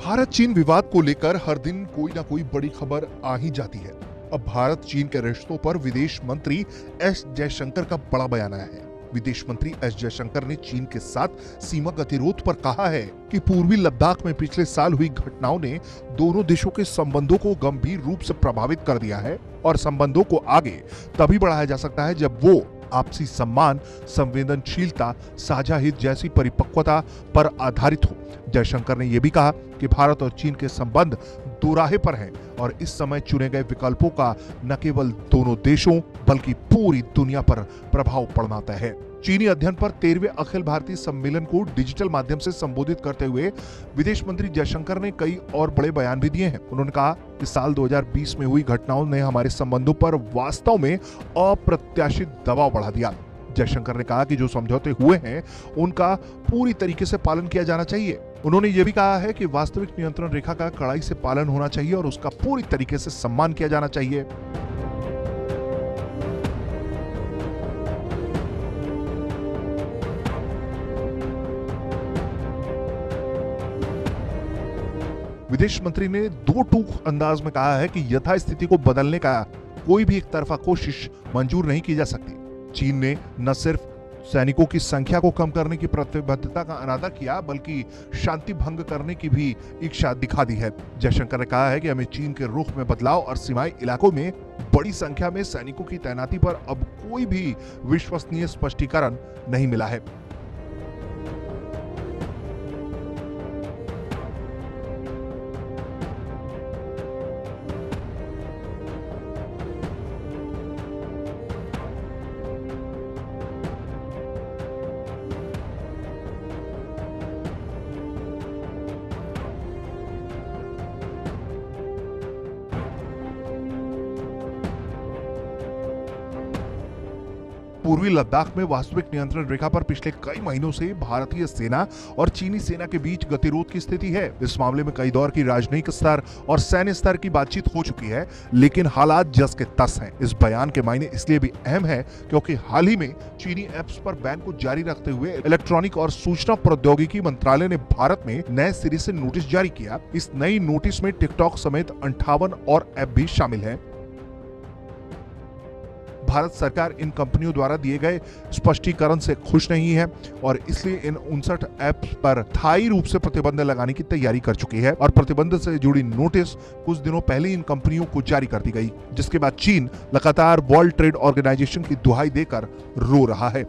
भारत चीन विवाद को लेकर हर दिन कोई ना कोई बड़ी खबर आ ही जाती है। अब भारत चीन के रिश्तों पर विदेश मंत्री एस जयशंकर का बड़ा बयान आया है। विदेश मंत्री एस जयशंकर ने चीन के साथ सीमा गतिरोध पर कहा है कि पूर्वी लद्दाख में पिछले साल हुई घटनाओं ने दोनों देशों के संबंधों को गंभीर रूप से प्रभावित कर दिया है और संबंधों को आगे तभी बढ़ाया जा सकता है जब वो आपसी सम्मान, संवेदनशीलता, साझा हित जैसी परिपक्वता पर आधारित हो। जयशंकर ने यह भी कहा कि भारत और चीन के संबंध दोराहे पर हैं और इस समय चुने गए विकल्पों का न केवल दोनों देशों बल्कि पूरी दुनिया पर प्रभाव पड़ना तय है। चीनी अध्ययन पर 13वें अखिल भारतीय सम्मेलन को डिजिटल माध्यम से संबोधित करते हुए विदेश मंत्री जयशंकर ने कई और बड़े बयान भी दिए हैं। उन्होंने कहा कि साल 2020 में हुई घटनाओं ने हमारे संबंधों पर वास्तव में अप्रत्याशित दबाव बढ़ा दिया। जयशंकर ने कहा कि जो समझौते हुए हैं उनका पूरी तरीके से पालन किया जाना चाहिए। उन्होंने यह भी कहा है कि वास्तविक नियंत्रण रेखा का कड़ाई से पालन होना चाहिए और उसका पूरी तरीके से सम्मान किया जाना चाहिए। विदेश मंत्री ने दो टूक अंदाज में कहा है कि यथास्थिति को बदलने का कोई भी एक तरफा कोशिश मंजूर नहीं की जा सकती। चीन ने न सिर्फ सैनिकों की संख्या को कम करने की प्रतिबद्धता का अनादर किया बल्कि शांति भंग करने की भी इच्छा दिखा दी है। जयशंकर ने कहा है कि हमें चीन के रुख में बदलाव और सीमाई इलाकों में बड़ी संख्या में सैनिकों की तैनाती पर अब कोई भी विश्वसनीय स्पष्टीकरण नहीं मिला है। पूर्वी लद्दाख में वास्तविक नियंत्रण रेखा पर पिछले कई महीनों से भारतीय सेना और चीनी सेना के बीच गतिरोध की स्थिति है। इस मामले में कई दौर की राजनयिक स्तर और सैन्य स्तर की बातचीत हो चुकी है, लेकिन हालात जस के तस हैं। इस बयान के मायने इसलिए भी अहम है क्योंकि हाल ही में चीनी ऐप्स पर बैन को जारी रखते हुए इलेक्ट्रॉनिक और सूचना प्रौद्योगिकी मंत्रालय ने भारत में नए सिरे से नोटिस जारी किया। इस नई नोटिस में टिकटॉक समेत 58 और ऐप भी शामिल है। भारत सरकार इन कंपनियों द्वारा दिए गए स्पष्टीकरण से खुश नहीं है और इसलिए इन 59 ऐप्स पर स्थायी रूप से प्रतिबंध लगाने की तैयारी कर चुकी है और प्रतिबंध से जुड़ी नोटिस कुछ दिनों पहले इन कंपनियों को जारी कर दी गई, जिसके बाद चीन लगातार वर्ल्ड ट्रेड ऑर्गेनाइजेशन की दुहाई देकर रो रहा है।